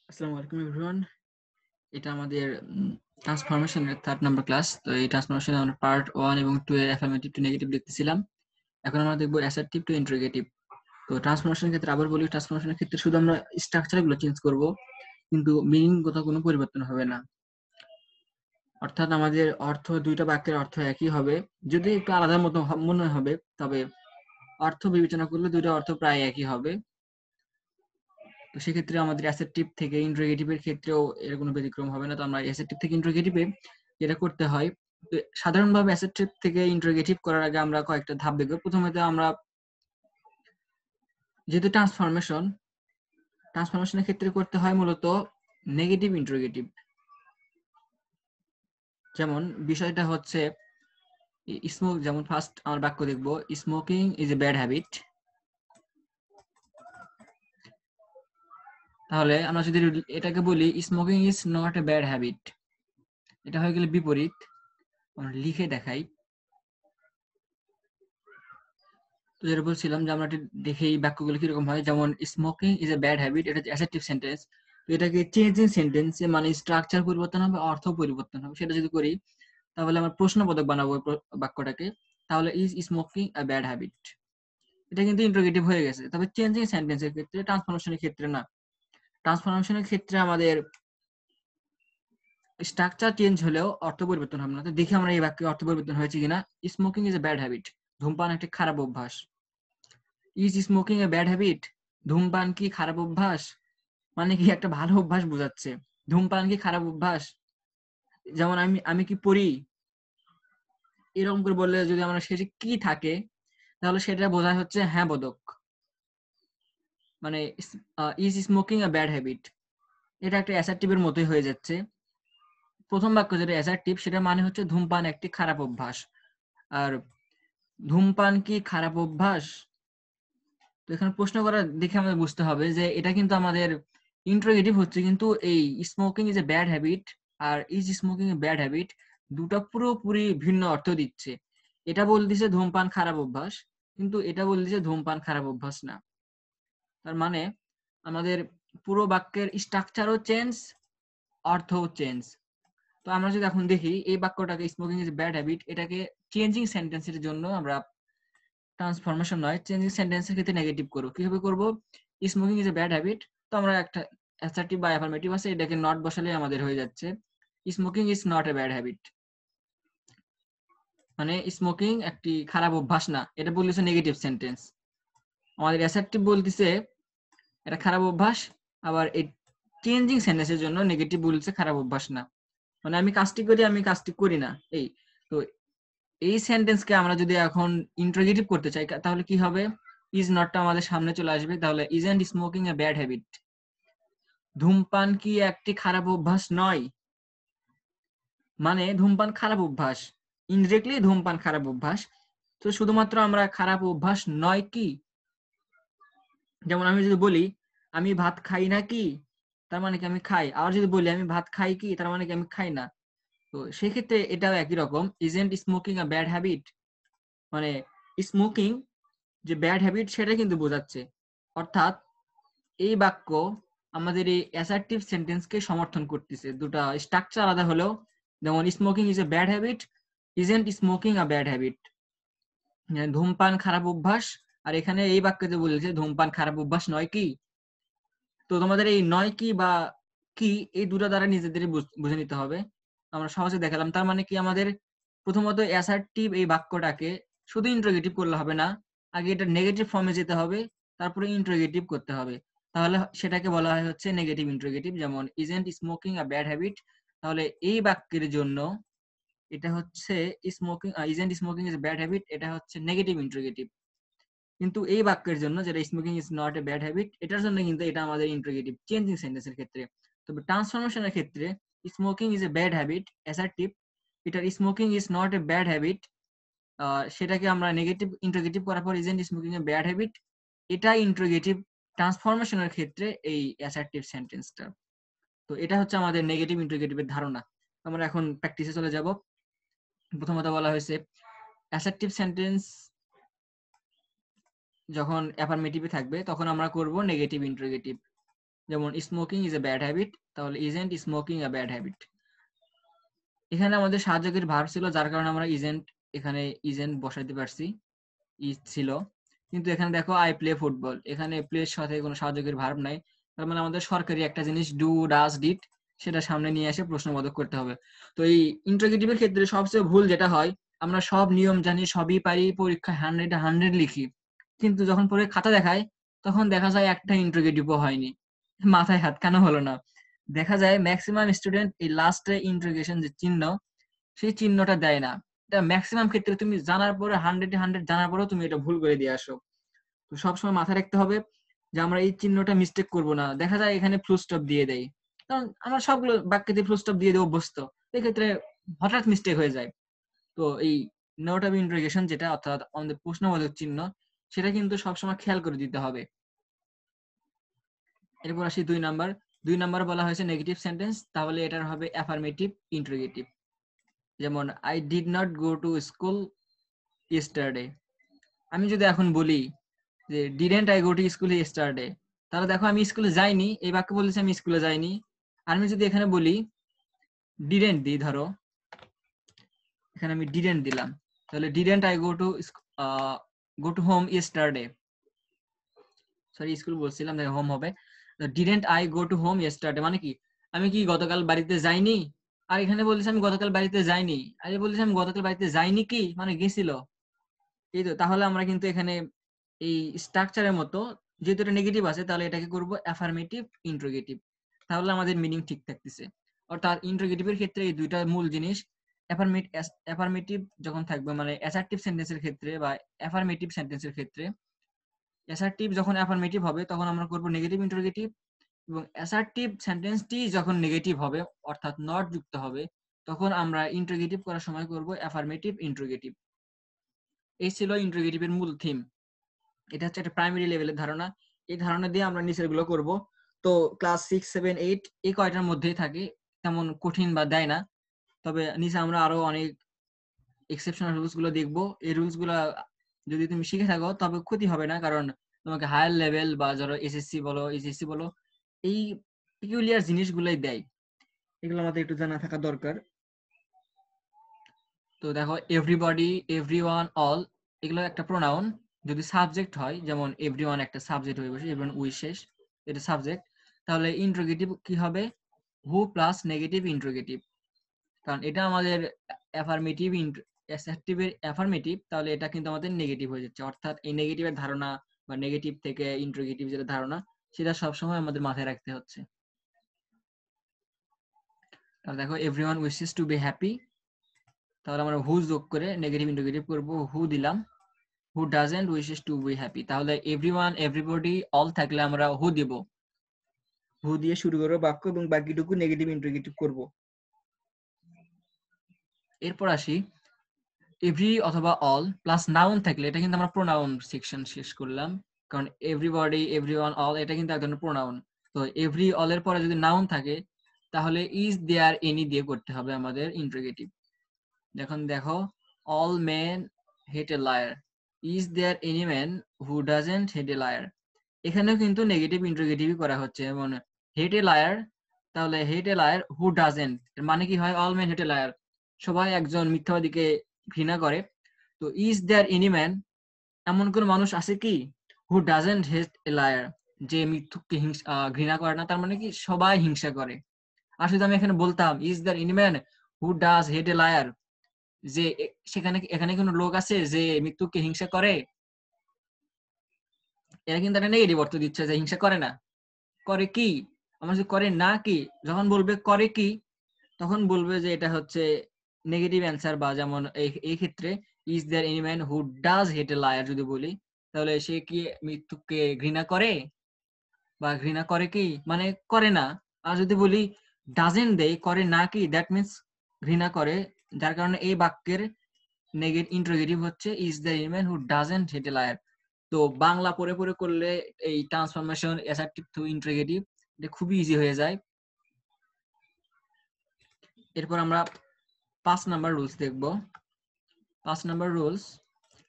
আসসালামু আলাইকুম এভরিওয়ান। এটা আমাদের ট্রান্সফরমেশনের 3rd নাম্বার ক্লাস। তো এই ট্রান্সফরমেশনে আমরা পার্ট 1 এবং 2 এর অ্যাফার্মেটিভ টু নেগেটিভ লিখতেছিলাম। এখন আমরা দেখব অ্যাসার্টিভ টু ইন্টারোগেটিভ। তো ট্রান্সফরমেশনের ক্ষেত্রে আবার বলি, ট্রান্সফরমেশনের ক্ষেত্রে শুধু আমরা স্ট্রাকচারগুলো চেঞ্জ করব, কিন্তু মিনিং কোথাও কোনো পরিবর্তন হবে না। অর্থাৎ আমাদের অর্থ, দুইটা বাক্যের অর্থ একই হবে, যদি একটু আলাদা মতো মনে হবে, তবে অর্থ বিবেচনা করলে দুইটা অর্থ প্রায় একই হবে। তো সেক্ষেত্রে আমাদের অ্যাসেপ্টিভ থেকে ইন্টারোগেটিভের ক্ষেত্রেও এর কোনো ব্যতিক্রম হবে না। তো আমরা অ্যাসেপ্টিভ থেকে ইন্টারোগেটিভে যেটা করতে হয়, সাধারণভাবে অ্যাসেপ্টিভ থেকে ইন্টারোগেটিভ করার আগে আমরা কয়েকটা ধাপ দেখব। প্রথমত আমরা যেহেতু ট্রান্সফরমেশনের ক্ষেত্রে করতে হয় মূলত নেগেটিভ ইন্টারোগেটিভ। যেমন বিষয়টা হচ্ছে স্মোক, যেমন ফার্স্ট আমরা বাক্য দেখব, smoking is a bad habit. তাহলে আমরা যদি এটাকে বলি smoking is not a bad habit, এটা হয়ে গেলে বিপরীত। আমরা লিখে দেখাই। তো যেটা বলছিলাম যে আমরা দেখে এই বাক্যগুলো কিরকম হয়, যেমন smoking is a bad habit, এটা অ্যাসার্টিভ সেন্টেন্স। তো এটাকে চেঞ্জিং সেন্টেন্সে মানে স্ট্রাকচার পরিবর্তন হবে, অর্থ পরিবর্তন হবে। সেটা যদি করি তাহলে আমরা প্রশ্নবোধক বানাবো বাক্যটাকে। তাহলে is smoking a bad habit, এটা কিন্তু ইন্টারোগেটিভ হয়ে গেছে। তবে চেঞ্জিং সেন্টেন্সের ক্ষেত্রে, ট্রান্সফরমেশনের ক্ষেত্রে না। ট্রান্সফরমেশনের ক্ষেত্রে আমাদের স্ট্রাকচার চেঞ্জ হলেও অর্থ পরিবর্তন হবে না। তো দেখি আমরা এই বাক্যে অর্থ পরিবর্তন হয়েছে কিনা। Smoking is a bad habit, ধূমপান একটি খারাপ অভ্যাস। Is smoking a bad habit, ধূমপান কি খারাপ অভ্যাস, মানে কি একটা ভালো অভ্যাস বোঝাচ্ছে। ধূমপান কি খারাপ অভ্যাস, যেমন আমি আমি কি পড়ি, এরকম করে বললে যদি আমরা শেষে কি থাকে, তাহলে সেটা বোঝায় হচ্ছে হ্যাঁ বোধক। মানে is smoking a bad habit, এটা একটা অ্যাসার্টিভের মতোই হয়ে যাচ্ছে। প্রথম বাক্য যেটা অ্যাসার্টিভ, সেটা মানে হচ্ছে ধূমপান একটি খারাপ অভ্যাস। আর ধূমপান কি খারাপ অভ্যাস, তো এখানে প্রশ্ন করা দেখে আমাদের বুঝতে হবে যে এটা কিন্তু আমাদের ইন্টারোগেটিভ হচ্ছে, কিন্তু এই smoking is a bad habit আর is smoking a bad habit দুটো পুরোপুরি ভিন্ন অর্থ দিচ্ছে। এটা বলতেছে ধূমপান খারাপ অভ্যাস, কিন্তু এটা বলতেছে ধূমপান খারাপ অভ্যাস না। তার মানে আমাদের পুরো বাক্যের স্ট্রাকচারও চেঞ্জ, অর্থও চেঞ্জ। তো আমরা যদি এখন দেখি এই বাক্যটাকে smoking is a bad habit, এটাকে চেঞ্জিং সেন্টেন্সের জন্য আমরা ট্রান্সফরমেশন নয়, চেঞ্জিং সেন্টেন্সের ক্ষেত্রে নেগেটিভ করব। কিভাবে করব? Smoking is a bad habit, তো আমরা একটা অ্যাসার্টিভ বা অ্যাফার্মেটিভ আছে, এটাকে নট বসালে আমাদের হয়ে যাচ্ছে smoking is not a bad habit. মানে স্মোকিং একটি খারাপ অভ্যাস না, এটা বলতেছে নেগেটিভ সেন্টেন্স। আমাদের অ্যাসার্টিভ বলতেছে এটা খারাপ অভ্যাস, আবার এই চেঞ্জিং সেন্টেন্সের জন্য নেগেটিভ বলছে খারাপ অভ্যাস না। মানে আমি কাজটি করি, আমি কাজটি করি না, এই। তো এই সেন্টেন্সকে আমরা যদি এখন ইন্টারোগেটিভ করতে চাই, তাহলে কি হবে? ইজ নটটা আমাদের সামনে চলে আসবে। তাহলে isn't smoking a bad habit, ধূমপান কি একটি খারাপ অভ্যাস নয়, মানে ধূমপান খারাপ অভ্যাস, ইনডিরেক্টলি ধূমপান খারাপ অভ্যাস। তো শুধুমাত্র আমরা খারাপ অভ্যাস নয় কি, যেমন আমি যদি বলি আমি ভাত খাই না কি, তার মানে কি আমি খাই। আর যদি বলি আমি ভাত খাই কি, তার মানে কি আমি খাই না। তো সেক্ষেত্রে এটাও একই রকম, isn't smoking a bad habit, মানে স্মোকিং যে ব্যাড হ্যাবিট সেটা কিন্তু বোঝাচ্ছে। অর্থাৎ এই বাক্য আমাদের এই অ্যাসার্টিভ সেন্টেন্সকে সমর্থন করতেছে। দুটা স্ট্রাকচার আলাদা হলেও, যেমন smoking is a bad habit, isn't smoking a bad habit, ধূমপান খারাপ অভ্যাস। আর এখানে এই বাক্যে যে বলেছে ধূমপান খারাপ অভ্যাস নয় কি। তো তোমাদের এই নয় কি বা কি, এই দুটো দ্বারা নিজেদের বুঝে নিতে হবে। আমরা সহজে দেখালাম। তার মানে কি আমাদের প্রথমত অ্যাসার্টিভ এই বাক্যটাকে শুধু ইন্টারোগেটিভ করলে হবে না, আগে এটা নেগেটিভ ফর্মে যেতে হবে, তারপরে ইন্টারোগেটিভ করতে হবে। তাহলে সেটাকে বলা হয় হচ্ছে নেগেটিভ ইন্টারোগেটিভ। যেমন isn't smoking a bad habit, তাহলে এই বাক্যের জন্য এটা হচ্ছে smoking, isn't smoking is bad habit, এটা হচ্ছে নেগেটিভ ইন্টারোগেটিভ। কিন্তু এই বাক্যের জন্য যেটা smoking is not a bad habit, এটার জন্য কিন্তু এটা আমাদের ইন্টারোগেটিভ, চেঞ্জিং সেন্টেন্সের ক্ষেত্রে। তবে ট্রান্সফরমেশনের ক্ষেত্রে smoking is a bad habit assertive, এটার smoking is not a bad habit, সেটাকে আমরা নেগেটিভ ইন্টারোগেটিভ করার পর isn't smoking a bad habit, এটা ইন্টারোগেটিভ ট্রান্সফরমেশনের ক্ষেত্রে এই অ্যাসার্টিভ সেন্টেন্সটা। তো এটা হচ্ছে আমাদের নেগেটিভ ইন্টারোগেটিভের ধারণা। আমরা এখন প্র্যাকটিসে চলে যাব। প্রথমত বলা হয়েছে অ্যাসার্টিভ সেন্টেন্স যখন অ্যাফার্মেটিভে থাকবে তখন আমরা করব নেগেটিভ ইন্টারোগেটিভ। যেমন smoking is a bad habit, তাহলে isn't smoking a bad habit. এখানে আমাদের সাহায্যকারী ভার্ব ছিল, যার কারণে আমরা এখানে ইজেন্ট বসাইতে পারছি, ইজ ছিল। কিন্তু এখানে দেখো আই প্লে ফুটবল, এখানে প্লে এর সাথে কোনো সাহায্যকারী ভার্ব নাই, তার মানে আমাদের সরকারি একটা জিনিস ডু ডাজ ডিড সেটা সামনে নিয়ে এসে প্রশ্নবোধক করতে হবে। তো এই ইন্টারোগেটিভের ক্ষেত্রে সবচেয়ে ভুল যেটা হয়, আমরা সব নিয়ম জানি, সবই পারি, পরীক্ষা 100 লিখি, কিন্তু যখন পরে খাতা দেখায় তখন দেখা যায় একটা ইন্টারোগেটিভও হয়নি। মাথায় হাত কেন হলো না? দেখা যায় ম্যাক্সিমাম স্টুডেন্ট এই লাস্টে ইন্টারোগেশন যে চিহ্ন, সেই চিহ্নটা দেয় না। এটা ম্যাক্সিমাম ক্ষেত্রে তুমি জানার পরে 100 জানার পরেও তুমি এটা ভুল করে দিয়ে আসো। তো সবসময় মাথায় রাখতে হবে যে আমরা এই চিহ্নটা মিস্টেক করব না। দেখা যায় এখানে ফুল স্টপ দিয়ে দেয়, কারণ আমরা সবগুলো বাক্যতে ফুল স্টপ দিয়ে দেবো অভ্যস্ত, এক্ষেত্রে হঠাৎ মিস্টেক হয়ে যায়। তো এই নোট অফ ইন্টারোগেশন যেটা, অর্থাৎ আমাদের প্রশ্নবোধক চিহ্ন, সেটা কিন্তু সবসময় খেয়াল করে দিতে হবে। এরপর আসি 2 নাম্বার। 2 নাম্বার বলা হয়েছে নেগেটিভ সেন্টেন্স, তাহলে এটার হবে অ্যাফার্মেটিভ ইন্টারোগেটিভ। যেমন I did not go to school yesterday. আমি যদি এখন বলি যে didn't I go to school yesterday, তাহলে দেখো আমি স্কুলে যাইনি, এই বাক্য বলেছি আমি স্কুলে যাইনি। আর আমি যদি এখানে বলি ডিডেন্ট দিই, ধরো এখানে আমি ডিডেন্ট দিলাম, তাহলে didn't I go to home yesterday, sorry school বলছিলাম, দেখো হোম হবে। Didn't I go to home yesterday মানে কি, আমি কি গতকাল বাড়িতে যাইনি? আর এখানে বলেছি আমি গতকাল বাড়িতে যাইনি, আর বলেছি আমি গতকাল বাড়িতে যাইনি কি মানে গেছিল। এই তো, তাহলে আমরা কিন্তু এখানে এই স্ট্রাকচারের মতো, যেহেতু এটা নেগেটিভ আছে, তাহলে এটাকে করব অ্যাফার্মেটিভ ইন্টারোগেটিভ, তাহলে আমাদের মিনিং ঠিক থাকতেছে। অর্থাৎ ইন্টারোগেটিভের ক্ষেত্রে এই দুইটা মূল জিনিস, অ্যাফার্মেটিভ যখন থাকবে মানে অ্যাসার্টিভ সেন্টেন্সের ক্ষেত্রে বা অ্যাফার্মেটিভ সেন্টেন্সের ক্ষেত্রে, অ্যাসার্টিভ যখন অ্যাফার্মেটিভ হবে তখন আমরা করব নেগেটিভ ইন্টারোগেটিভ, এবং অ্যাসার্টিভ সেন্টেন্সটি যখন নেগেটিভ হবে অর্থাৎ নট যুক্ত হবে, তখন আমরা ইন্টারোগেটিভ করার সময় করব অ্যাফার্মেটিভ ইন্টারোগেটিভ। এই ছিল ইন্টারোগেটিভের মূল থিম। এটা হচ্ছে একটা প্রাইমারি লেভেলের ধারণা, এই ধারণা দিয়ে আমরা নিচের গুলো করব। তো ক্লাস 6, 7, 8 এই কয়টার মধ্যেই থাকে, তেমন কঠিন বা দেয় না। তবে নিচে আমরা আরো অনেক এক্সেপশনাল রুলস গুলো দেখবো। এই রুলস গুলা যদি তুমি শিখে থাকো তবে ক্ষতি হবে না, কারণ তোমাকে হায়ার লেভেল বা ধরো এসএসসি বলো এইচএসসি বলো, এই পিকুলিয়ার জিনিসগুলোই দেয়, এগুলো আমাদের একটু জানা থাকা দরকার। তো দেখো এভরিবডি, এভরিওয়ান, অল, এগুলো একটা প্রোনাউন। যদি সাবজেক্ট হয়, যেমন এভরিওয়ান একটা সাবজেক্ট হয়ে বসে, এভরিওয়ান উইশেস এটা সাবজেক্ট, তাহলে ইন্টারোগেটিভ কি হবে? হু প্লাস নেগেটিভ ইন্টারোগেটিভ, কারণ এটা আমাদের অ্যাফার্মেটিভ অ্যাসার্টিভের অ্যাফার্মেটিভ, তাহলে এটা কিন্তু আমাদের নেগেটিভ হয়ে যাচ্ছে। অর্থাৎ এই নেগেটিভের ধারণা বা নেগেটিভ থেকে ইন্টারোগেটিভ যেটা ধারণা, সেটা সবসময় আমাদের মাথায় রাখতে হচ্ছে। তাহলে দেখো everyone wishes to be happy, তাহলে আমরা হু যোগ করে নেগেটিভ ইন্টারোগেটিভ করব, হু দিলাম। Who doesn't wishes to be happy, তাহলে এভরিওয়ান, এভরিবডি, অল থাকলে আমরা হু দিব, হু দিয়ে শুরু করবো বাক্য এবং বাকিটুকু নেগেটিভ ইন্টারোগেটিভ করব। এরপর আসি এভরি অথবা অল প্লাস নাউন থাকলে, এটা কিন্তু আমরা প্রোনাউন সেকশন শেষ করলাম, কারণ এভরিবডি, এভরিওয়ান, অল এটা কিন্তু এক ধরনের প্রোনাউন। তো এভরি অল এর পরে যদি নাউন থাকে তাহলে ইজ দেয়ার এনি দিয়ে করতে হবে আমাদের ইন্টারোগেটিভ। দেখো all men hate a liar, is there any man who doesn't hate a liar, এখানেও কিন্তু নেগেটিভ ইন্টারোগেটিভই করা হচ্ছে। যেমন হেট এ লায়ার, তাহলে হেট এ লায়ার হু ডাজন্ট, এর মানে কি হয়? All men hate a liar, সবাই একজন মিথ্যাবাদীকে ঘৃণা করে। তো ইজ দেয়ার এনি ম্যান, এমন কোন মানুষ আছে কি? হু ডাজন্ট হেট এ লায়ার, যে মিথ্যুককে ঘৃণা করে না, তার মানে কি সবাই হিংসা করে। আর যদি আমি এখানে বলতাম is there any man who does hate a liar, যে সেখানে এখানে কোনো লোক আছে যে মৃত্যুকে হিংসা করে, এরা কিন্তু একটা নেগেটিভ অর্থ দিচ্ছে যে হিংসা করে না। করে কি? আমার যে করে না কি, যখন বলবে করে কি তখন বলবে যে এটা হচ্ছে নেগেটিভ অ্যান্সার। বা যেমন এই ক্ষেত্রে is there any man who does hate a liar যদি বলি, তাহলে সে কি মৃত্যুকে ঘৃণা করে? বা ঘৃণা করে কি মানে করে না। আর যদি বলি ডাজেন্ট দেই, করে না কি, দ্যাট মিন্স ঘৃণা করে, যার কারণে এই বাক্যের নেগেটিভ ইন্টারোগেটিভ হচ্ছে is the any who doesn't hate a liar. তো বাংলা পড়ে পড়ে করলে এই ট্রান্সফরমেশন অ্যাসার্টিভ টু ইন্টারোগেটিভ এটা খুবই ইজি হয়ে যায়। এরপর আমরা 5 নাম্বার রুলস দেখব। 5 নাম্বার রুলস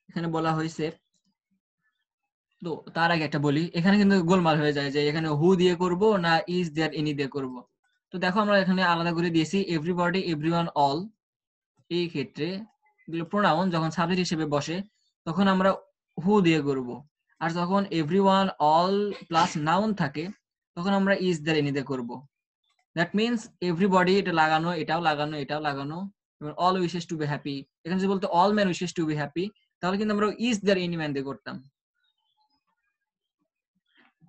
এখানে বলা হয়েছে তো তার আগে একটা বলি, এখানে কিন্তু গোলমাল হয়ে যায় যে এখানে হু দিয়ে করব না ইজ দেয়ার এনি দিয়ে করব। তো দেখো আমরা এখানে আলাদা করে দিয়েছি এভরিবডি, এভরিওয়ান, অল। এই ক্ষেত্রে প্রোনাউন যখন সাবজেক্ট হিসেবে বসে তখন আমরা হু দিয়ে করব, আর যখন এভরিওয়ান, অল প্লাস নাউন থাকে তখন আমরা ইজ দেয়ার এনি দিয়ে করব। দ্যাট মিনস এভরিবডি এটা লাগানো, এটাও লাগানো, এটাও লাগানো, এবং all wishes to be happy. এখানে যদি বলতো all man wishes to be happy, তাহলে কিন্তু আমরা ইজ দেয়ার এনি ম্যান দিয়ে করতাম।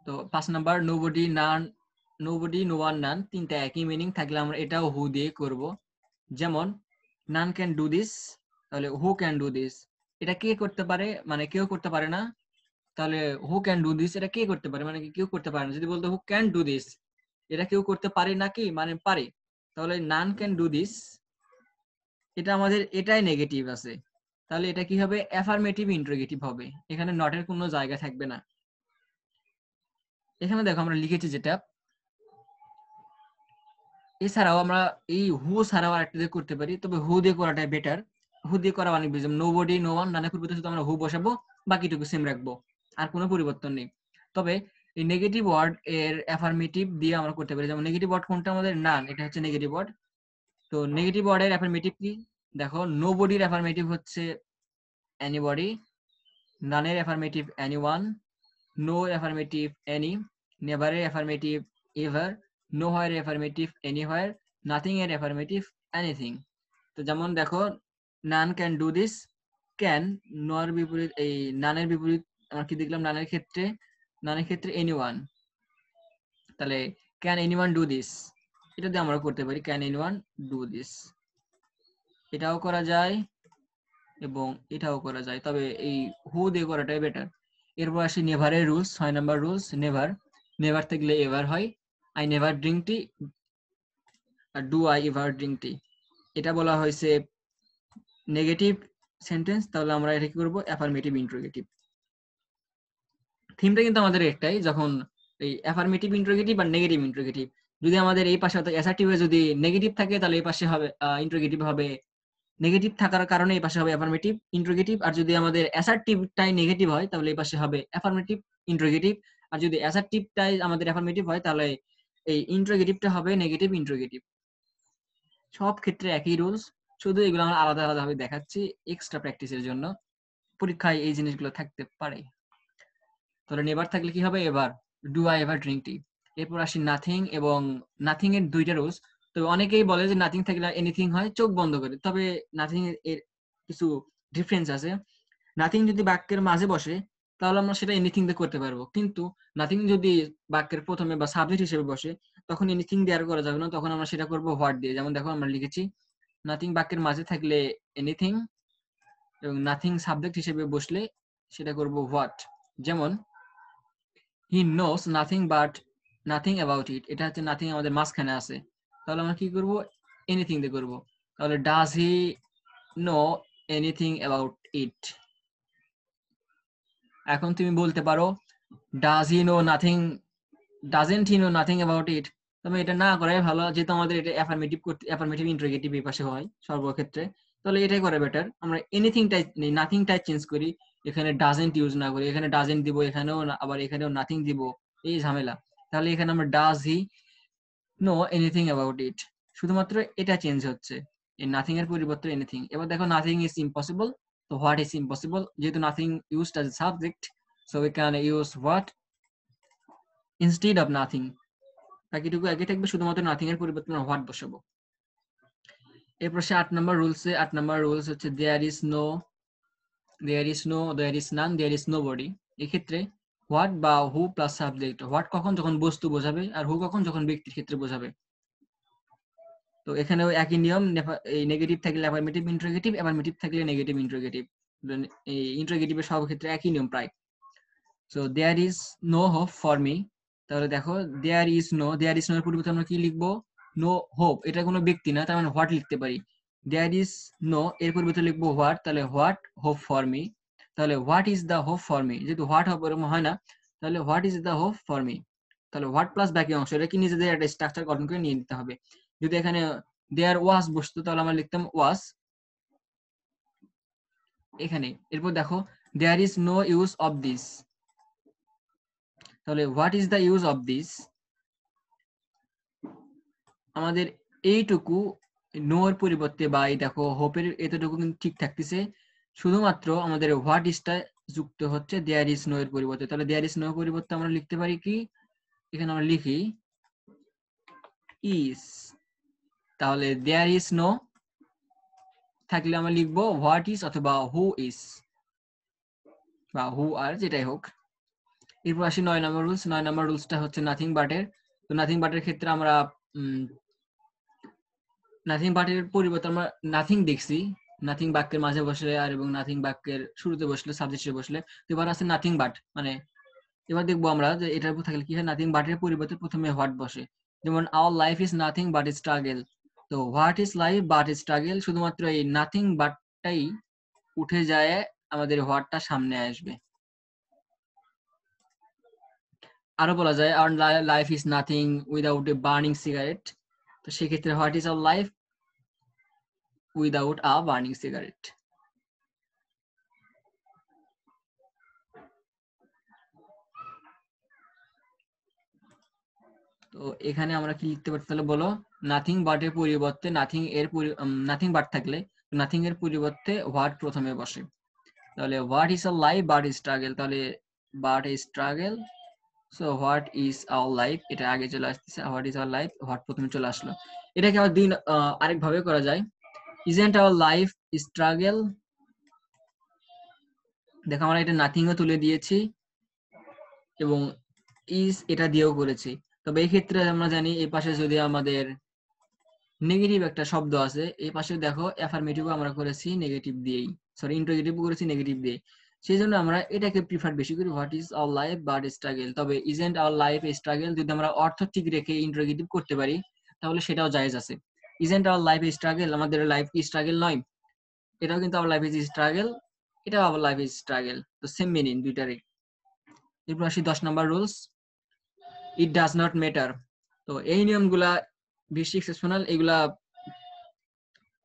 তো 5 নাম্বার নোবডি, নান, নোবডি, নো ওয়ান, নান, তিনটা একই মিনিং থাকলে আমরা এটাও হু দিয়ে করব। যেমন নান ক্যান ডু দিস, তাহলে হু ক্যান ডু দিস। এটা কে করতে পারে, মানে কেউ করতে পারে না, তাহলে হু ক্যান ডু দিস এটা কে করতে পারে, মানে কেউ করতে পারে না। যদি বলতো হু ক্যান ডু দিস, এটা কেউ করতে পারে নাকি, মানে পারে, তাহলে নান ক্যান ডু দিস, এটা আমাদের এটাই নেগেটিভ আছে, তাহলে এটা কি হবে, অ্যাফার্মেটিভ ইন্টারোগেটিভ হবে, এখানে নটের কোনো জায়গা থাকবে না। এখানে দেখো আমরা লিখেছি যেটা, এছাড়াও আমরা এই হু ছাড়াও আরেকটা দিয়ে করতে পারি, তবে হু দিয়ে করাটাই বেটার। হু দিয়ে করা অনেক বেশি, নোবডি, নো ওয়ান, নানের পরিবর্তে শুধু আমরা হু বসাবো, বাকিটুকু সেম রাখবো, আর কোনো পরিবর্তন নেই। তবে এই নেগেটিভ ওয়ার্ড এর অ্যাফার্মেটিভ দিয়ে আমরা করতে পারি, যেমন নেগেটিভ ওয়ার্ড কোনটা, আমাদের নান, এটা হচ্ছে নেগেটিভ ওয়ার্ড। তো নেগেটিভ ওয়ার্ডের অ্যাফার্মেটিভ কি, দেখো নোবডির অ্যাফার্মেটিভ হচ্ছে এনিবডি, নানের affirmative anyone, no affirmative any, নেভারের affirmative ever, nowhere affirmative anywhere, nothing এর অ্যাফার্মেটিভ এনিথিং। তো যেমন দেখো none can do this, can, নোর বিপরীত, এই নানের বিপরীত আমরা কি দেখলাম, নানের ক্ষেত্রে এনিওয়ান, তাহলে ক্যান এনিওয়ান ডু দিস, এটা দিয়ে আমরা করতে পারি ক্যান এনিওয়ান ডু দিস, এটাও করা যায় এবং এটাও করা যায়, তবে এই হু দিয়ে করাটাই বেটার। এরপর আসি নেভারের rules, 6 number rules, never, never থাকলে এভার হয়, আই নেভার ড্রিঙ্ক টি, আর do I ever drink tea, এটা বলা হয়েছে নেগেটিভ সেন্টেন্স, তাহলে আমরা এটা কি করবো, অ্যাফার্মেটিভ ইন্টারোগেটিভ। থিমটা কিন্তু আমাদের একটাই, যখন এই অ্যাফার্মেটিভ ইন্টারোগেটিভ আর নেগেটিভ ইন্টারোগেটিভ, যদি আমাদের এই পাশে অ্যাসার্টিভে যদি নেগেটিভ থাকে তাহলে এই পাশে হবে ইন্টারোগেটিভ হবে, নেগেটিভ থাকার কারণে এই পাশে হবে অ্যাফার্মেটিভ ইন্টারোগেটিভ, আর যদি আমাদের অ্যাসার্টিভটাই নেগেটিভ হয় তাহলে এই পাশে হবে অ্যাফার্মেটিভ ইন্টারোগেটিভ, আর যদি অ্যাসার্টিভটাই আমাদের অ্যাফার্মেটিভ হয় তাহলে এই ইন্টারোগেটিভটা হবে নেগেটিভ ইন্টারোগেটিভ। সব ক্ষেত্রে একই রুলস, শুধু এগুলো আমরা আলাদা আলাদা ভাবে দেখাচ্ছি এক্সট্রা প্র্যাকটিসের জন্য, পরীক্ষায় এই জিনিসগুলো থাকতে পারে। তাহলে নেভার থাকলে কি হবে, ever, do I ever drink টি। এরপর আসি নাথিং, এবং নাথিং এর দুইটা রুলস। তবে অনেকেই বলে যে নাথিং থাকলে এনিথিং হয় চোখ বন্ধ করে, তবে নাথিং এর কিছু ডিফারেন্স আছে। নাথিং যদি বাক্যের মাঝে বসে তাহলে আমরা সেটা এনিথিং দিয়ে করতে পারবো, কিন্তু নাথিং যদি বাক্যের প্রথমে বা সাবজেক্ট হিসেবে বসে তখন এনিথিং দিয়ে আর করা যাবে না, তখন আমরা সেটা করবো হোয়াট দিয়ে। যেমন দেখো আমরা লিখেছি নাথিং বাক্যের মাঝে থাকলে এনিথিং, এবং নাথিং সাবজেক্ট হিসেবে বসলে সেটা করব হোয়াট। যেমন he knows nothing but nothing about it, এটা হচ্ছে নাথিং আমাদের মাঝখানে আছে, তাহলে আমরা কি করব, এনিথিং দিয়ে করব। তাহলে does he know anything about it. এখন তুমি বলতে পারো does he know nothing, doesn't he know nothing about it, তবে এটা না করাই ভালো, যেহেতু আমাদের এটা অ্যাফার্মেটিভ করতে, অ্যাফার্মেটিভ ইন্টারোগেটিভ এই পাশে হয় সর্বক্ষেত্রে, তাহলে এটাই করা বেটার। আমরা এনিথিংটাই নেই, নাথিংটাই চেঞ্জ করি, এখানে ডাজেন্ট ইউজ না করি, এখানে ডাজেন্ট দিব, এখানেও আবার এখানেও নাথিং দিব, এই ঝামেলা। তাহলে এখানে আমরা does he know anything about ইট, শুধুমাত্র এটা চেঞ্জ হচ্ছে, এই নাথিং এর পরিবর্তে এনিথিং। এবার দেখো নাথিং ইজ ইম্পসিবল, তো হোয়াট ইজ ইম্পসিবল, যেহেতু nothing used as a subject, so we can use what instead of nothing. বাকিটুকু একই থাকবে, শুধুমাত্র নাথিং এর পরিবর্তে আমরা হোয়াট বসাবো। এরপর সে 8 নম্বর রুলসে, 8 নম্বর রুলস হচ্ছে there is no, there is no, there is none, there is nobody. এক্ষেত্রে হোয়াট বা হু প্লাস সাবজেক্ট, হোয়াট কখন যখন বস্তু বোঝাবে, আর হু কখন যখন ব্যক্তির ক্ষেত্রে বোঝাবে। তো এখানেও একই নিয়ম, এই নেগেটিভ থাকলে অ্যাফার্মেটিভ ইন্টারোগেটিভ, অ্যাফার্মেটিভ থাকলে নেগেটিভ ইন্টারোগেটিভ, এই ইন্টারোগেটিভের সব ক্ষেত্রে একই নিয়ম প্রায়। So there is no hope for me, তাহলে দেখো there is no, there is no এর পরিবর্তে আমরা কি লিখবো, নো হোপ, এটা কোনো ব্যক্তি না, তার মানে হোয়াট লিখতে পারি। দেয়ার ইজ নো এর পরিবর্তে লিখবো হোয়াট, তাহলে হোয়াট হোপ ফর মি, তাহলে what is the hope for me, যেহেতু হোয়াট হোপ এরকম হয় না, তাহলে what is the hope for me, তাহলে হোয়াট প্লাস বাকি অংশ, এটা কি নিজেদের একটা স্ট্রাকচার গঠন করে নিয়ে নিতে হবে। যদি এখানে দেয়ার ওয়াজ বসতো তাহলে আমরা লিখতাম ওয়াজ এখানে। এরপর দেখো there is no use of this, তাহলে what is the use of this, আমাদের এইটুকু নো এর পরিবর্তে বা এই দেখো হোপের এতটুকু কিন্তু ঠিক থাকতেছে, শুধুমাত্র আমাদের হোয়াট ইজটা যুক্ত হচ্ছে দেয়ার ইজ নো এর পরিবর্তে। তাহলে দেয়ার ইজ নো এর পরিবর্তে আমরা লিখতে পারি কি, এখানে আমরা লিখি ইজ, তাহলে দেয়ার ইজ নো থাকলে আমরা লিখবো হোয়াট ইজ অথবা হু ইজ বা হু আর যেটাই হোক। এরপর আসি 9 নম্বর রুলস। 9 নম্বর রুলসটা হচ্ছে নাথিং বাটের। তো নাথিং বাটের ক্ষেত্রে আমরা নাথিং বাটের পরিবর্তে আমরা নাথিং দেখছি, নাথিং বাক্যের মাঝে বসলে আর এবং নাথিং বাক্যের শুরুতে বসলে সাবজেক্টে বসলে। তো এবার আছে নাথিং বাট, মানে এবার দেখবো আমরা যে এটার উপর থাকলে কি হয়, নাথিং বাটের পরিবর্তে প্রথমে হোয়াট বসে। যেমন our life is nothing but struggle, তো what is life but struggle, শুধুমাত্র এই নাথিং বাটটাই উঠে যায়, আমাদের হোয়াটটা সামনে আসবে। আরো বলা যায় hour life is nothing without a burning cigarette, তো সেক্ষেত্রে what is our life without a burning cigarette. তো এখানে আমরা কি লিখতে পারি তাহলে বলো, নাথিং বাট এর পরিবর্তে নাথিং বাট থাকলে নাথিং এর পরিবর্তে হোয়াট প্রথমে বসে। তাহলে what is our life but struggle, তাহলে but struggle, so what is our life এটা আগে চলে আসতেছে, what is our life what প্রথমে চলে আসলো। এটাকে আবার আরেক ভাবে করা যায়, ইজন্ট আওয়ার লাইফ স্ট্রাগল, দেখো আমরা এটা নাথিং ও তুলে দিয়েছি এবং ইজ এটা দিয়েও করেছি। তবে এই ক্ষেত্রে আমরা জানি এই পাশে যদি আমাদের নেগেটিভ একটা শব্দ আছে, এই পাশে দেখো অ্যাফার্মেটিভ আমরা করেছি নেগেটিভ দিয়েই, সরি ইন্টারোগেটিভ করেছি নেগেটিভ দিয়ে, সেই জন্য আমরা এটাকে প্রিফার বেশি করি, what is our life but struggle. তবে ইজন্ট আওয়ার লাইফ স্ট্রাগল যদি আমরা অর্থ ঠিক রেখে ইন্টারোগেটিভ করতে পারি তাহলে সেটাও জায়েজ আছে। ইজন্ট আওয়ার লাইফ স্ট্রাগল, আমাদের লাইফ কি স্ট্রাগল নয়, এটাও কিন্তু আওয়ার লাইফ ইজ স্ট্রাগল, এটাও আওয়ার লাইফ ইজ স্ট্রাগল, তো সেম মিনিং দুইটারই। এরপর আসি 10 number rules, it does not matter. তো এই নিয়মগুলা বেশি এক্সেপশনাল, এগুলা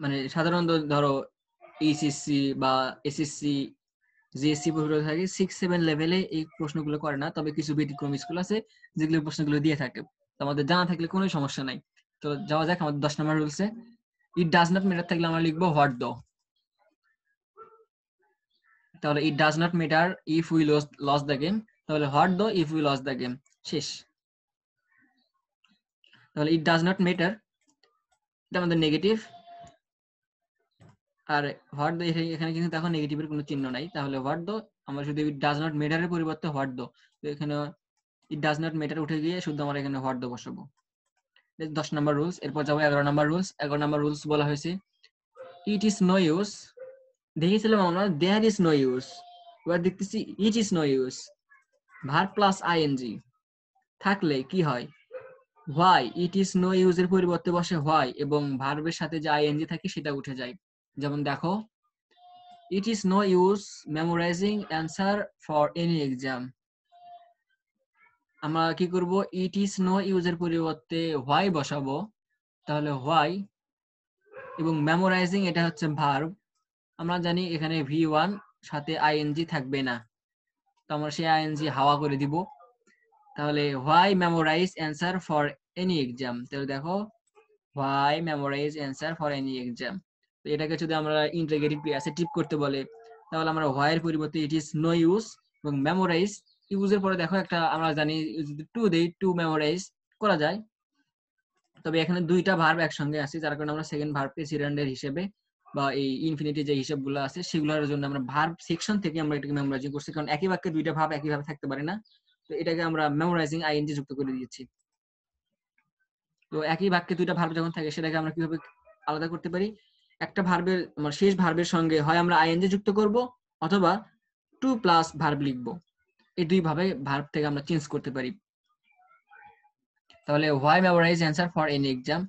মানে সাধারণত ধরো এইচএসসি বা এসএসসি জিএসসি পরীক্ষা থাকে 6-7 লেভেলে এই প্রশ্নগুলো করে না, তবে কিছু ব্যতিক্রম স্কুল আছে যেগুলো প্রশ্নগুলো দিয়ে থাকে, তো আমাদের জানা থাকলে কোনো সমস্যা নাই। তো যাওয়া যাক আমাদের 10 নম্বর রুলসে, ইট ডাজ নট ম্যাটার থাকলে আমরা লিখবো হোয়াট দো, তাহলে it does not matter if we lose the game, তাহলে what though if we lose the game, শেষ। তাহলে ইট ডাজ নট ম্যাটার এটা আমাদের নেগেটিভ, আর হোয়াট দো এখানে কিন্তু এখন নেগেটিভের কোনো চিহ্ন নাই, তাহলে হোয়াট দো আমরা শুধু ইট ডাজ নট ম্যাটারের পরিবর্তে হোয়াট দো, তো এখানে ইট ডাজ নট ম্যাটার উঠে গিয়ে শুধু আমরা এখানে হোয়াট দো বসাবো। 10 নাম্বার রুলস। এরপর যাবো 11 নাম্বার রুলস। 11 নাম্বার রুলস বলা হয়েছে ইট ইজ নো ইউজ, দেখেছিলাম আমরা দেয়ার ইজ নো ইউজ, এবার দেখতেছি it is no use, verb plus ING থাকলে কি হয়, why, it is no use এর পরিবর্তে বসে হোয়াই এবং ভার্বের সাথে যে আইএনজি থাকে সেটা উঠে যায়। যেমন দেখো, it is no use memorising answer for any exam, আমরা কি করব, ইট ইজ নো ইউজ এর পরিবর্তে হোয়াই বসাবো, তাহলে হোয়াই এবং মেমোরাইজিং এটা হচ্ছে ভার্ব, আমরা জানি এখানে V1 সাথে আইএনজি থাকবে না, তো আমরা সেই আইএনজি হাওয়া করে দিব, তাহলে why memorise answer for any exam, তাহলে দেখো why memorise answer for any exam. তো এটাকে যদি আমরা ইন্টিগ্রেটিভ অ্যাসেটিভ করতে বলে তাহলে আমরা হোয়াইয়ের পরিবর্তে ইট ইজ নো ইউজ এবং মেমোরাইজ, ইউজের পরে দেখো একটা আমরা জানি যদি টু দেই টু মেমোরাইজ করা যায়, তবে এখানে দুইটা ভার্ব একসঙ্গে আছে যার কারণে আমরা সেকেন্ড ভার্ব প্রেসিডেন্টের হিসেবে বা এই ইনফিনিটি যে হিসাবগুলো আছে সেগুলোর জন্য আমরা ভার্ব সেকশন থেকে আমরা এটাকে মেমোরাইজিং করছি, কারণ একই বাক্যে দুইটা ভার্ব একই ভাবে থাকতে পারে না, তো এটাকে আমরা মেমোরাইজিং আইএনজি যুক্ত করে দিয়েছি। তো একই বাক্যে দুইটা ভার্ব যখন থাকে সেটাকে আমরা কিভাবে আলাদা করতে পারি, একটা ভার্বের শেষ ভার্বের সঙ্গে হয় আমরা আইএনজি যুক্ত করব অথবা টু প্লাস ভার্ব লিখবো, এই দুই ভাবে ভার্ব থেকে আমরা চেঞ্জ করতে পারি। তাহলে why memorise answer for any exam,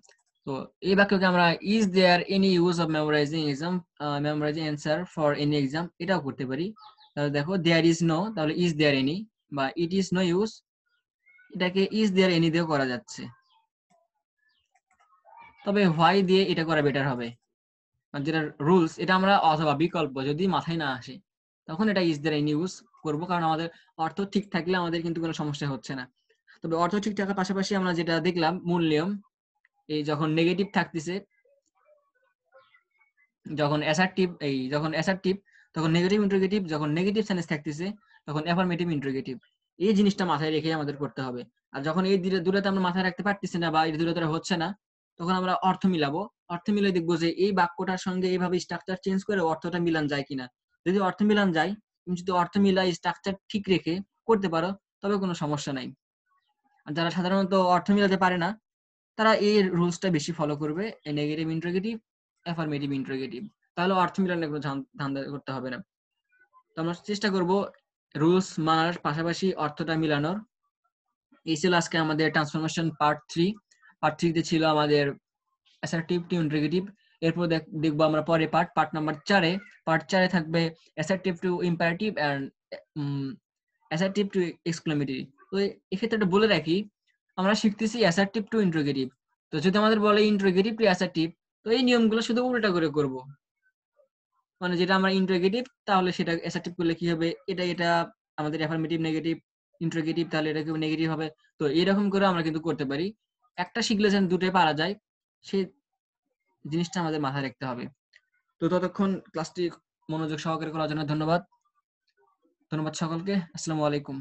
তো এই বাক্যকে আমরা is there any use of memorising answer for any exam এটাও করতে পারি। তাহলে দেখো দেয়ার ইজ নো, তাহলে ইজ দেয়ার এনি, বা ইট ইজ নো ইউজ এটাকে ইজ দেয়ার এনি দিয়েও করা যাচ্ছে, তবে হোয়াই দিয়ে এটা করা বেটার হবে, যেটা রুলস এটা আমরা অথবা বিকল্প যদি মাথায় না আসে তখন এটা ইজ দেয়ার এনি ইউজ করব, কারণ আমাদের অর্থ ঠিক থাকলে আমাদের কিন্তু কোনো সমস্যা হচ্ছে না। তবে অর্থ ঠিক থাকার পাশাপাশি আমরা যেটা দেখলাম মূল নিয়ম, এই যখন নেগেটিভ থাকতেছে, যখন অ্যাসার্টিভ তখন নেগেটিভ ইন্টারোগেটিভ, যখন নেগেটিভ সেন্টেন্স থাকতেছে তখন অ্যাফার্মেটিভ ইন্টারোগেটিভ। এই জিনিসটা মাথায় রেখে আমাদের করতে হবে। আর যখন এই দুটোতে আমরা মাথায় রাখতে পারতেছি না বা এই দুটোতে হচ্ছে না, তখন আমরা অর্থ মিলাবো। অর্থ মিলে দেখবো যে এই বাক্যটার সঙ্গে এইভাবে স্ট্রাকচার চেঞ্জ করে অর্থটা মিলান যায় কিনা। যদি অর্থ মিলান যায়, তুমি যদি অর্থ মিলাই স্ট্রাকচার ঠিক রেখে করতে পারো, তবে কোনো সমস্যা নাই। আর যারা সাধারণত অর্থ মিলাতে পারে না, তারা এই রুলসটা বেশি ফলো করবে, নেগেটিভ ইন্টারোগেটিভ, অ্যাফার্মেটিভ ইন্টারোগেটিভ। তাহলে অর্থ মিলানোর কোনো ধান্দা করতে হবে না। তো আমরা চেষ্টা করব রুলস মানার পাশাপাশি অর্থটা মিলানোর। এই ছিল আজকে আমাদের ট্রান্সফরমেশন পার্ট 3। পার্ট 3 তে ছিল আমাদের অ্যাসার্টিভ টু ইন্টারোগেটিভ। এরপর দেখবো আমরা পরে পার্ট নাম্বার 4 এ। পার্ট 4 এ থাকবে assertive to imperative and assertive to exclamatory. তো এক্ষেত্রে একটা বলে রাখি, আমরা শিখতেছি অ্যাসার্টিভ টু ইন্টারোগেটিভ। তো যদি আমাদের বলে ইন্টারোগেটিভ টু অ্যাসার্টিভ, তো এই নিয়মগুলো শুধু উল্টা করে করব। মানে যেটা আমরা ইন্টারোগেটিভ, তাহলে সেটা অ্যাসার্টিভ করলে কি হবে, এটা আমাদের অ্যাফার্মেটিভ নেগেটিভ ইন্টারোগেটিভ, তাহলে এটা কি নেগেটিভ হবে। তো এরকম করে আমরা কিন্তু করতে পারি। একটা শিখলে যেন দুটোই পারা যায়, সেই জিনিসটা আমাদের মাথায় রাখতে হবে। তো ততক্ষণ ক্লাসটি মনোযোগ সহকারে করার জন্য ধন্যবাদ সকলকে। আসসালামু আলাইকুম।